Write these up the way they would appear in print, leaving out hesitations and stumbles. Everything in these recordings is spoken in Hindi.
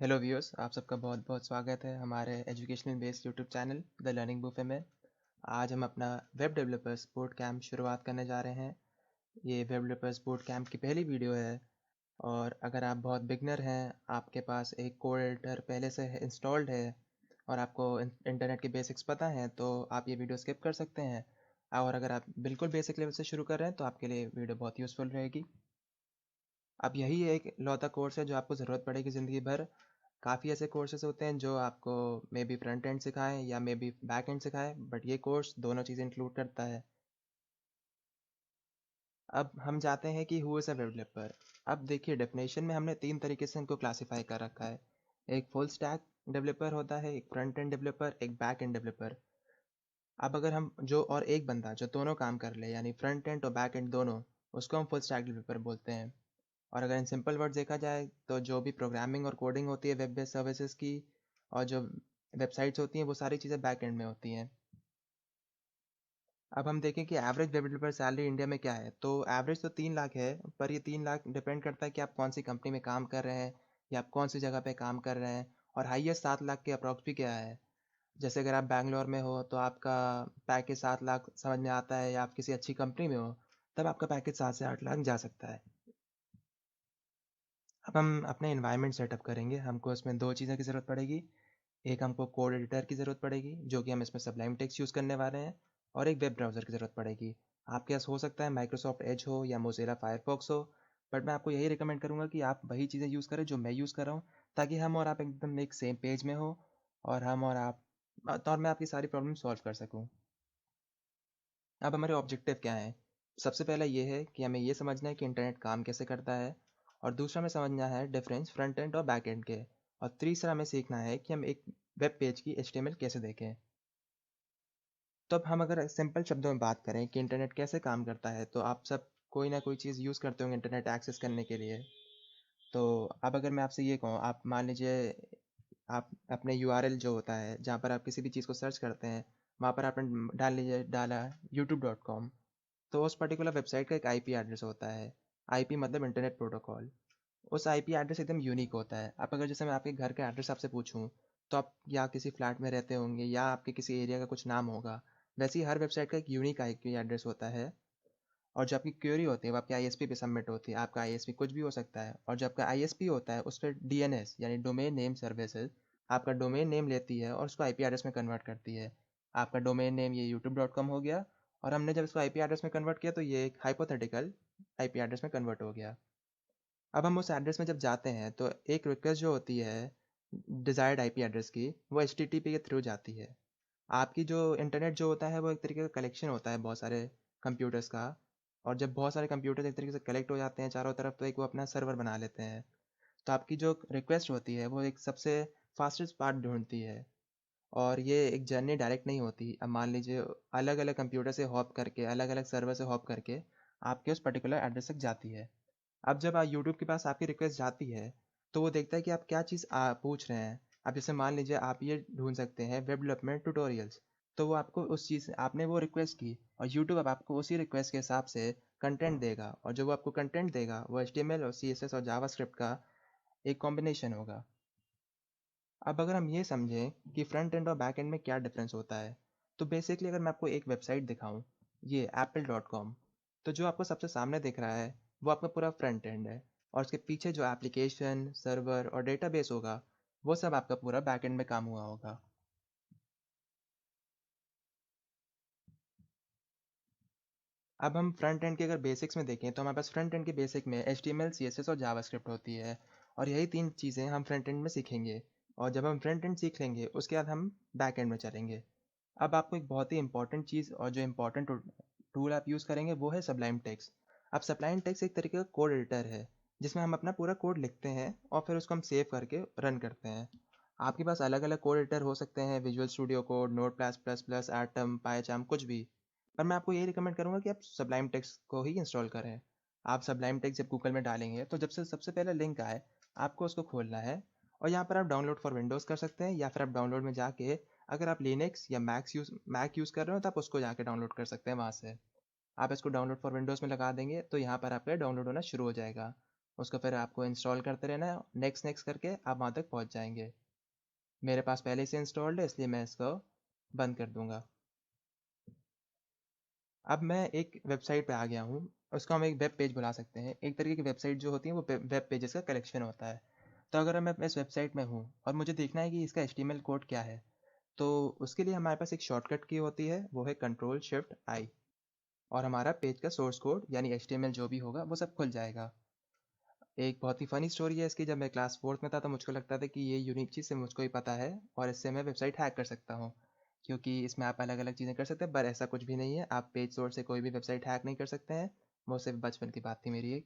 हेलो व्यूअर्स, आप सबका बहुत बहुत स्वागत है हमारे educational based YouTube channel the learning buffet में। आज हम अपना वेब डेवलपर्स बूट कैंप शुरुआत करने जा रहे हैं। ये वेब डेवलपर्स बूट कैंप की पहली वीडियो है और अगर आप बहुत बिगनर हैं, आपके पास एक कोड एडिटर पहले से इंस्टॉल्ड है और आपको इंटरनेट के बेसिक्स पता हैं तो आप ये वीडियो स्किप कर सकते हैं। और अगर आप बिल्कुल बेसिक लेवल से शुरू कर रहे हैं तो आपके लिए वीडियो बहुत यूज़फुल रहेगी। अब यही एक लौता कोर्स है जो आपको ज़रूरत पड़ेगी ज़िंदगी भर। काफ़ी ऐसे कोर्सेज़ होते हैं जो आपको मे बी फ्रंट एंड सिखाएँ या मे बी बैक एंड सिखाएँ, बट ये कोर्स दोनों चीज़ें इंक्लूड करता है। अब हम जाते हैं कि who is a web developer. अब देखिए, डेफिनेशन में हमने 3 तरीके से इनको क्लासिफ़ाई कर रखा है। एक फुल स्टैक डेवलपर होता है, एक फ्रंट एंड डेवलपर, एक बैक एंड डेवलपर। अब अगर हम जो और एक बंदा जो दोनों काम कर ले, यानी फ्रंट एंड और बैक एंड दोनों, उसको हम फुल स्टैक डेवलपर बोलते हैं। और अगर इन सिंपल वर्ड्स देखा जाए तो जो भी प्रोग्रामिंग और कोडिंग होती है वेब बेस्ड सर्विसेज की और जो वेबसाइट्स होती हैं वो सारी चीज़ें बैक एंड में होती हैं। अब हम देखें कि एवरेज डेवलपर सैलरी इंडिया में क्या है, तो एवरेज तो 3 लाख है, पर ये 3 लाख डिपेंड करता है कि आप कौन सी कंपनी में काम कर रहे हैं या आप कौन सी जगह पे काम कर रहे हैं। और हाईएस्ट 7 लाख के अप्रॉक्स भी क्या है। जैसे अगर आप बैंगलोर में हो तो आपका पैकेज 7 लाख समझ में आता है, या आप किसी अच्छी कंपनी में हो तब आपका पैकेज 7 से 8 लाख जा सकता है। अब हम अपने एनवायरनमेंट सेटअप करेंगे। हमको इसमें 2 चीज़ों की ज़रूरत पड़ेगी। एक हमको कोड एडिटर की ज़रूरत पड़ेगी, जो कि हम इसमें सबलाइम टेक्स्ट यूज़ करने वाले हैं, और एक वेब ब्राउज़र की ज़रूरत पड़ेगी। आपके पास हो सकता है माइक्रोसॉफ्ट एज हो या मोज़िला फायरफॉक्स हो, बट मैं आपको यही रिकमेंड करूँगा कि आप वही चीज़ें यूज़ करें जो मैं यूज़ कर रहा हूँ, ताकि हम और आप एकदम एक सेम पेज में हो और हम और आप और मैं आपकी सारी प्रॉब्लम सॉल्व कर सकूँ। अब हमारे ऑब्जेक्टिव क्या हैं? सबसे पहला ये है कि हमें ये समझना है कि इंटरनेट काम कैसे करता है, और दूसरा हमें समझना है डिफरेंस फ्रंट एंड और बैक एंड के, और तीसरा हमें सीखना है कि हम एक वेब पेज की एचटीएमएल कैसे देखें। तो अब हम अगर सिंपल शब्दों में बात करें कि इंटरनेट कैसे काम करता है, तो आप सब कोई ना कोई चीज़ यूज़ करते होंगे इंटरनेट एक्सेस करने के लिए। तो अब अगर मैं आपसे ये कहूँ, आप मान लीजिए आप अपने यूआरएल जो होता है, जहाँ पर आप किसी भी चीज़ को सर्च करते हैं, वहाँ पर आपने डाला youtube.com, तो उस पर्टिकुलर वेबसाइट का एक आईपी एड्रेस होता है। आईपी मतलब इंटरनेट प्रोटोकॉल। उस आईपी एड्रेस एकदम यूनिक होता है। अब अगर जैसे मैं आपके घर का एड्रेस आपसे पूछूँ, तो आप या किसी फ्लैट में रहते होंगे या आपके किसी एरिया का कुछ नाम होगा। वैसे ही हर वेबसाइट का एक यूनिक आईपी एड्रेस होता है, और जो आपकी क्वेरी होती है वो आपके आईएसपी पे सबमिट होती है। आपका आईएसपी कुछ भी हो सकता है, और जो आपका आईएसपी होता है उस पर डीएनएस यानी डोमेन नेम सर्विसेज आपका डोमेन नेम लेती है और उसको आईपी एड्रेस में कन्वर्ट करती है। आपका डोमेन नेम ये youtube.com हो गया, और हमने जब इसको आईपी एड्रेस में कन्वर्ट किया तो ये एक हाइपोथेटिकल आईपी एड्रेस में कन्वर्ट हो गया। अब हम उस एड्रेस में जब जाते हैं तो एक रिक्वेस्ट जो होती है डिज़ायर्ड आईपी एड्रेस की, वो एचटीटीपी के थ्रू जाती है। आपकी जो इंटरनेट जो होता है वो एक तरीके का कलेक्शन होता है बहुत सारे कंप्यूटर्स का, और जब बहुत सारे कंप्यूटर्स एक तरीके से कलेक्ट हो जाते हैं चारों तरफ, तो एक वो अपना सर्वर बना लेते हैं। तो आपकी जो रिक्वेस्ट होती है वो एक सबसे फास्टेस्ट पाथ ढूंढती है, और ये एक जर्नी डायरेक्ट नहीं होती। अब मान लीजिए अलग अलग कंप्यूटर से हॉप करके, अलग अलग सर्वर से हॉप करके आपके उस पर्टिकुलर एड्रेस तक जाती है। अब जब यूट्यूब के पास आपकी रिक्वेस्ट जाती है, तो वो देखता है कि आप क्या चीज़ पूछ रहे हैं। अब जैसे मान लीजिए आप ये ढूँढ सकते हैं वेब डेवलपमेंट ट्यूटोरियल्स, तो वो आपको उस चीज़ आपने वो रिक्वेस्ट की, और यूट्यूब अब आपको उसी रिक्वेस्ट के हिसाब से कंटेंट देगा, और जो वो आपको कंटेंट देगा वो एचटीएमएल और सीएसएस और जावास्क्रिप्ट का एक कॉम्बिनेशन होगा। अब अगर हम ये समझें कि फ्रंट एंड और बैक एंड में क्या डिफरेंस होता है, तो बेसिकली अगर मैं आपको एक वेबसाइट दिखाऊं, ये apple.com, तो जो आपको सबसे सामने दिख रहा है वो आपका पूरा फ्रंट एंड है, और उसके पीछे जो एप्लीकेशन सर्वर और डेटाबेस होगा वो सब आपका पूरा बैक एंड में काम हुआ होगा। अब हम फ्रंट एंड के अगर बेसिक्स में देखें तो हमारे पास फ्रंट एंड के बेसिक में HTML CSS और जावास्क्रिप्ट होती है, और यही 3 चीज़ें हम फ्रंट एंड में सीखेंगे। और जब हम फ्रंट एंड सीख लेंगे उसके बाद हम बैक एंड में चलेंगे। अब आपको एक बहुत ही इंपॉर्टेंट चीज़ और जो इंपॉर्टेंट टूल आप यूज़ करेंगे वो है सबलाइम टेक्स्ट। अब सबलाइम टेक्स्ट एक तरीके का कोड एडिटर है, जिसमें हम अपना पूरा कोड लिखते हैं और फिर उसको हम सेव करके रन करते हैं। आपके पास अलग अलग कोड एडिटर हो सकते हैं, visual studio code, note plus plus plus, atom, PyCharm, कुछ भी। पर मैं आपको यही रिकमेंड करूँगा कि आप सबलाइम टेक्स्ट को ही इंस्टॉल करें। आप सबलाइम टेक्स्ट जब गूगल में डालेंगे तो जब से सबसे पहले लिंक आए, आपको उसको खोलना है, और यहाँ पर आप डाउनलोड फॉर विंडोज़ कर सकते हैं, या फिर आप डाउनलोड में जाके अगर आप लिनक्स या मैक यूज़ कर रहे हो तो आप उसको जाके डाउनलोड कर सकते हैं वहाँ से। आप इसको डाउनलोड फॉर विंडोज़ में लगा देंगे तो यहाँ पर आपका डाउनलोड होना शुरू हो जाएगा। उसको फिर आपको इंस्टॉल करते रहना है, नेक्स्ट नेक्स्ट करके आप वहाँ तक पहुँच जाएंगे। मेरे पास पहले से इंस्टॉल्ड है, इसलिए मैं इसको बंद कर दूंगा। अब मैं एक वेबसाइट पे आ गया हूँ। उसको हम एक वेब पेज बुला सकते हैं। एक तरीके की वेबसाइट जो होती है वो वेब पेजेस का कलेक्शन होता है। तो अगर मैं इस वेबसाइट में हूँ और मुझे देखना है कि इसका HTML कोड क्या है, तो उसके लिए हमारे पास एक शॉर्टकट की होती है, वो है Ctrl+Shift+I। और हमारा पेज का सोर्स कोड यानी HTML जो भी होगा वो सब खुल जाएगा। एक बहुत ही फ़नी स्टोरी है इसकी। जब मैं क्लास 4th में था तो मुझको लगता था कि ये यूनिक चीज़ सिर्फ मुझको ही पता है और इससे मैं वेबसाइट हैक कर सकता हूँ, क्योंकि इसमें आप अलग-अलग चीज़ें कर सकते हैं, पर ऐसा कुछ भी नहीं है। आप पेज सोर्स से कोई भी वेबसाइट हैक नहीं कर सकते हैं। वो सिर्फ बचपन की बात थी मेरी एक।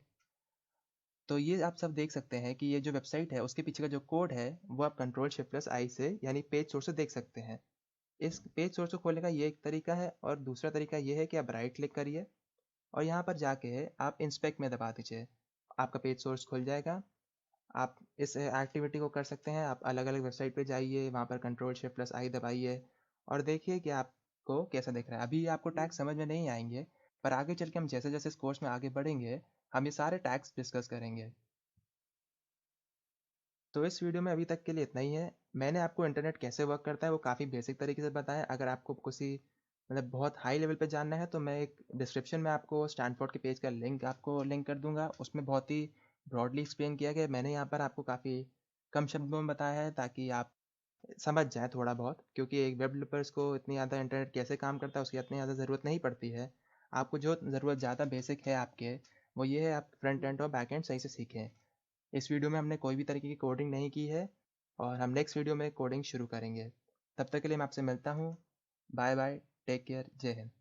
तो ये आप सब देख सकते हैं कि ये जो वेबसाइट है उसके पीछे का जो कोड है वो आप Ctrl+Shift+I से यानी पेज सोर्स से देख सकते हैं। इस पेज सोर्स को खोलने का ये एक तरीका है, और दूसरा तरीका ये है कि आप राइट क्लिक करिए और यहाँ पर जाके आप इंस्पेक्ट में दबा दीजिए। आपका पेज सोर्स खुल जाएगा। आप इस एक्टिविटी को कर सकते हैं। आप अलग-अलग वेबसाइट पे जाइए, वहाँ पर Ctrl+Shift+I दबाइए और देखिए कि आपको कैसा दिख रहा है। अभी आपको टैग्स समझ में नहीं आएँगे, पर आगे चल के हम जैसे-जैसे इस कोर्स में आगे बढ़ेंगे, हम ये सारे टैग्स डिस्कस करेंगे। तो इस वीडियो में अभी तक के लिए इतना ही है। मैंने आपको इंटरनेट कैसे वर्क करता है वो काफ़ी बेसिक तरीके से बताया। अगर आपको किसी मतलब बहुत हाई लेवल पे जानना है तो मैं एक डिस्क्रिप्शन में आपको स्टैनफोर्ड के पेज का लिंक कर दूंगा। उसमें बहुत ही ब्रॉडली एक्सप्लेन किया गया है। मैंने यहाँ पर आपको काफ़ी कम शब्दों में बताया है ताकि आप समझ जाएँ थोड़ा बहुत, क्योंकि एक वेब डेवलपर्स को इतनी ज़्यादा इंटरनेट कैसे काम करता है उसकी इतनी ज़्यादा ज़रूरत नहीं पड़ती है। आपको जो ज़रूरत ज़्यादा बेसिक है आपके, वो ये है आप फ्रंट एंड और बैक एंड सही से सीखें। इस वीडियो में हमने कोई भी तरीके की कोडिंग नहीं की है और हम नेक्स्ट वीडियो में कोडिंग शुरू करेंगे। तब तक के लिए मैं आपसे मिलता हूँ। बाय बाय, टेक केयर, जय हिंद।